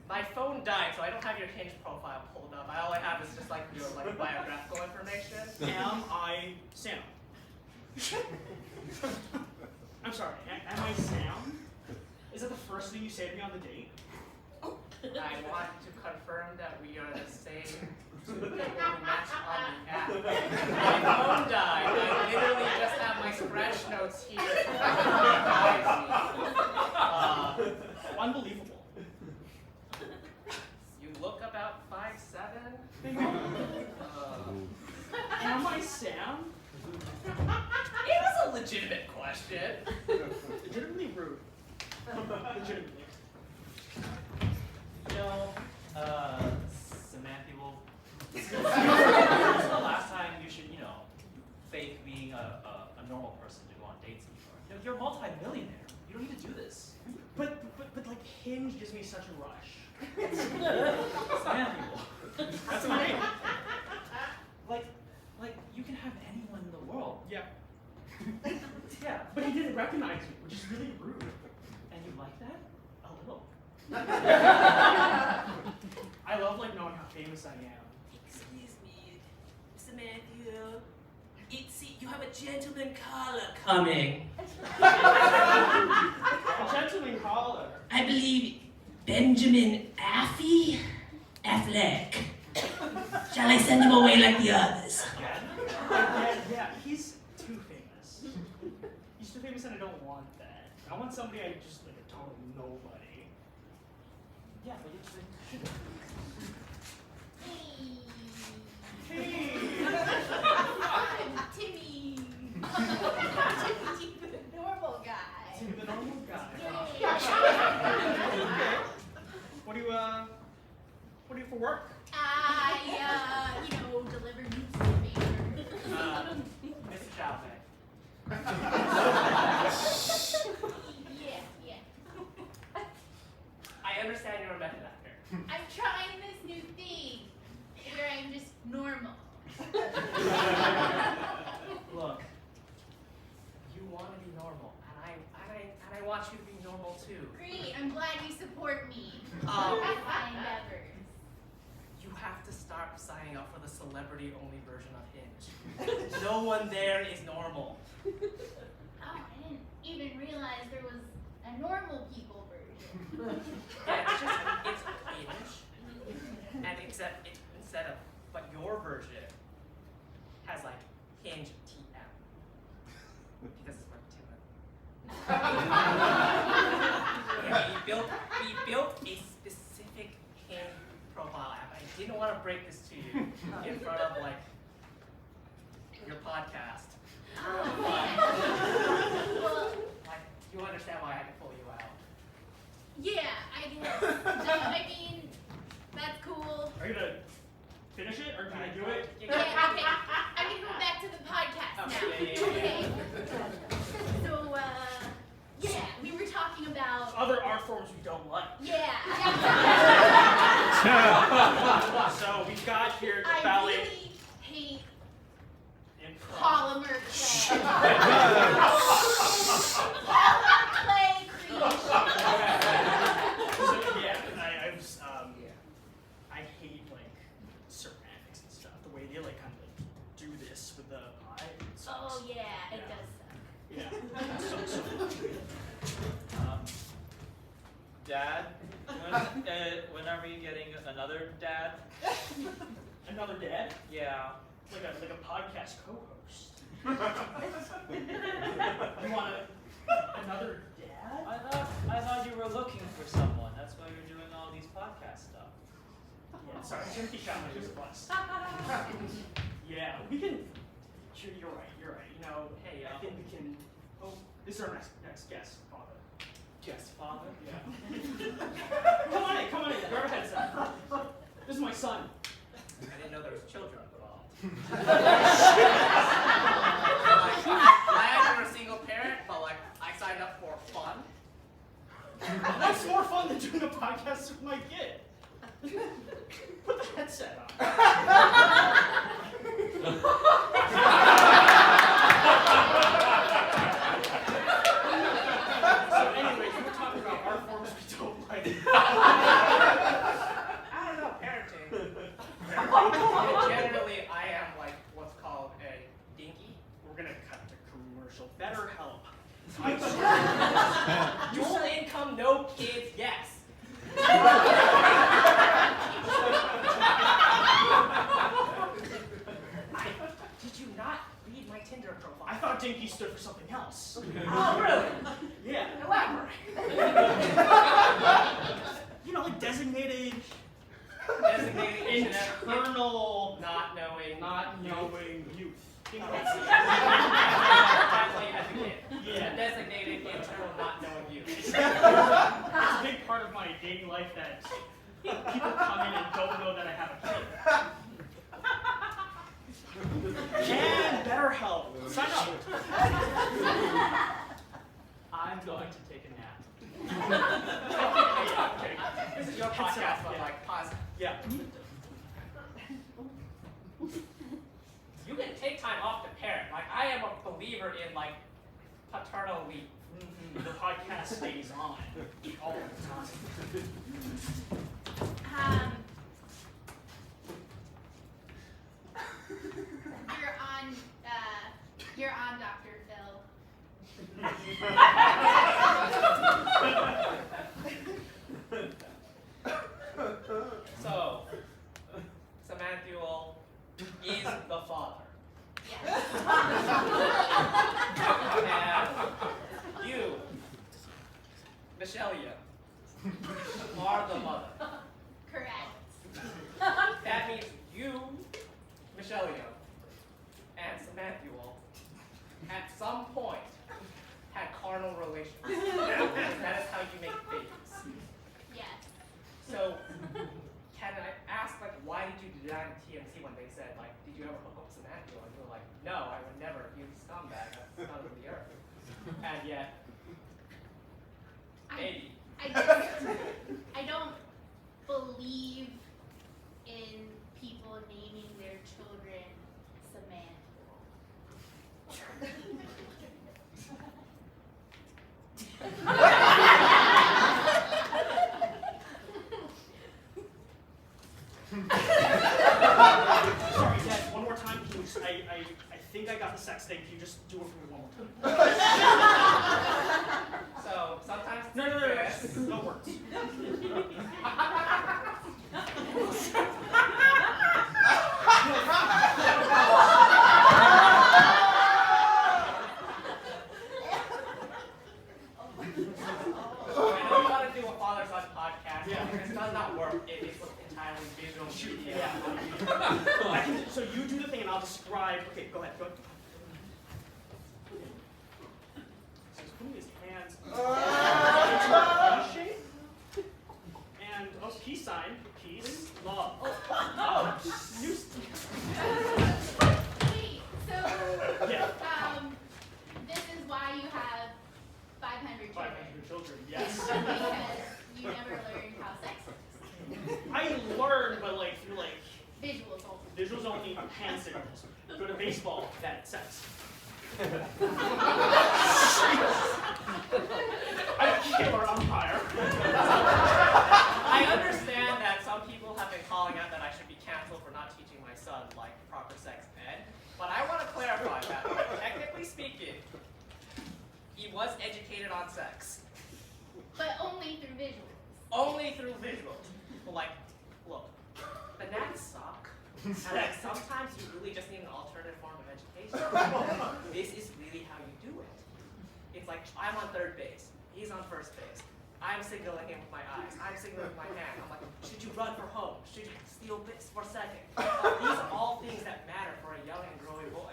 My phone died, so I don't have your Hinge profile pulled up. All I have is just like your biographical information. Am I Sam? I'm sorry, am I Sam? Is that the first thing you say to me on the date? I want to confirm that we are the same two people who matched on the app. My phone died. I literally just have my scratch notes here. Unbelievable. You look about 5'7". Am I Sam? It was a legitimate question. Legitimately rude. Legitimately. You know, Samantha will. This is the last time you should, fake being a normal person to go on dates anymore. You're a multi-millionaire. You don't need to do this. But like Hinge gives me such a rush. Samantha. That's my name. Like you can have anyone in the world. Yeah. Yeah. But he didn't recognize me, which is really rude. And you like that? A little. I love knowing how famous I am. Excuse me, Samantha. You have a gentleman caller coming. A gentleman caller. I believe Benjamin Affleck. Shall I send him away like the others? Yeah, he's too famous. He's too famous and I don't want that. I want somebody I just a total nobody. Yeah, but you should. Hey! I'm Timmy. Timmy, the normal guy. Timmy the normal guy. Yay. What do you for work? I, deliver newspapers. Miss Chavez. Yeah. I understand you're a method actor. I'm trying this new thing where I'm just normal. Look, you want to be normal, and I want you to be normal too. Great, I'm glad you support me. Um, My endeavors. You have to start signing up for the celebrity-only version of Hinge. No one there is normal. Oh, I didn't even realize there was a normal people version. Yeah, it's Hinge, and instead of, but your version has Hinge TM, because it's for Timothy. We built a specific Hinge profile app. I didn't want to break this to you in front of your podcast. Oh, man. Well, You understand why I had to pull you out. yeah, I guess. I mean, that's cool. Are you gonna finish it or can I do it? Yeah, okay. I'm gonna go back to the podcast now. Okay. So, yeah, we were talking about. Other art forms we don't like. Yeah. So we've got here the I ballet. really hate Improv. polymer clay. Polymer clay creation. So yeah, I hate ceramics and stuff. The way they kind of do this with the pie. It sucks. Oh yeah, it does suck. Yeah. So Dad, when are we getting another dad? another dad, Yeah. like a podcast co-host. You want another dad? I thought you were looking for someone. That's why you're doing all these podcast stuff. Yeah, sorry, Timothy Chalamet was a bust. Yeah, we can. You're right. Hey, I think we can. Oh, this is our next guest, father. Yes, father. Yeah. Come on in. Grab a headset. This is my son. I didn't know there was children involved. Glad you're a single parent, but I signed up for fun. That's more fun than doing a podcast with my kid. Put the headset on. So anyways, we were talking about art forms we don't like. generally, I am like what's called a dinky. We're gonna cut to commercial. BetterHelp. Dual income, no kids, yes. Did you not read my Tinder profile? I thought Dinky stood for something else. Oh, really? Yeah. Elaborate. You know, like designated Designated internal, not knowing. not knowing youth. Definitely educated. Yeah. Designated internal not knowing you. It's a big part of my dating life that people come in and don't know that I have a kid. And BetterHelp. Sign up. I'm going to take a nap. Okay. This is your Heads podcast, up, but yeah. like pause. Yeah. You can take time off to parent. Like I am a believer in like paternal leave. The podcast stays on all the time. You're on Dr. Phil. So, Samanthul is the father. Yes. And you, Michelia, are the mother. Correct. That means you, Michelia, and Samanthul, at some point, had carnal relations. That is how you make babies. Yes. So, can I ask, like, why did you design TMC when they said, like, did you ever hook up with Samanthul? And you were like, no, I would never. You scumbag. That's scum of the earth. And yet, maybe. I don't believe in people naming their children Samantha. Sorry, Dad, one more time. Can you, I think I got the sex thing. Can you just do it for me one more time? So, sometimes No. yes. No words. I know you want to do a father-son podcast. Yeah. This does not work. It is entirely visual media. Yeah. I can, so you do the thing and I'll describe. Okay, go ahead. So he's putting his hands into a V shape. And peace sign. Peace. Love. Oh, you. Wait, so Yeah. this is why you have 500 children. 500 children. Yes. Because you never learned how sex works. I learned, but like through like Visuals only. visuals only, hand signals. Go to baseball. That sex. I'm a killer umpire. I understand that some people have been calling out that I should be canceled for not teaching my son like proper sex ed, but I want to clarify that technically speaking, he was educated on sex. But only through visuals. Only through visuals. But like, look, bananas suck. And like sometimes you really just need an alternative form of education. This is really how you do it. It's like I'm on third base, he's on first base. I'm signaling him with my eyes. I'm signaling with my hand. I'm like, should you run for home? Should you steal this for second? These are all things that matter for a young and growing boy.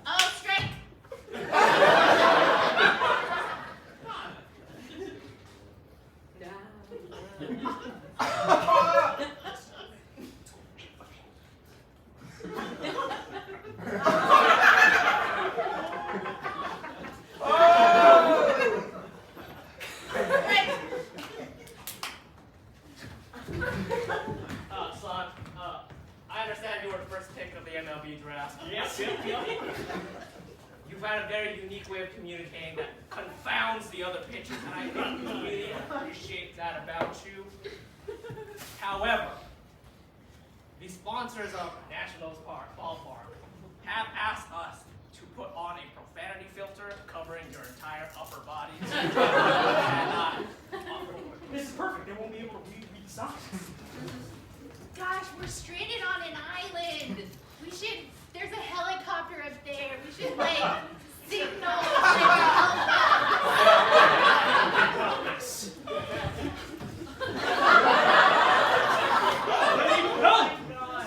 Oh, strike! Son, I understand you were the first pick of the MLB draft. Yes. You've had a very unique way of communicating that confounds the other pitchers, and I really appreciate that about you. However, the sponsors of Nationals Ballpark have asked us to put on a profanity filter covering your entire upper body. This is perfect. They won't be able to read the signs. Gosh, we're stranded on an island. There's a helicopter up there. We should, signal to help us.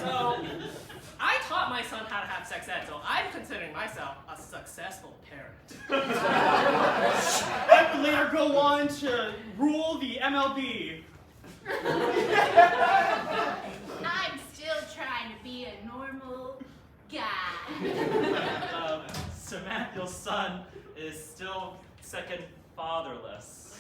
So, I taught my son how to have sex ed, so I'm considering myself a successful parent. I would later go on to rule the MLB. I'm still trying to be a normal guy. Samantha's son is still second fatherless.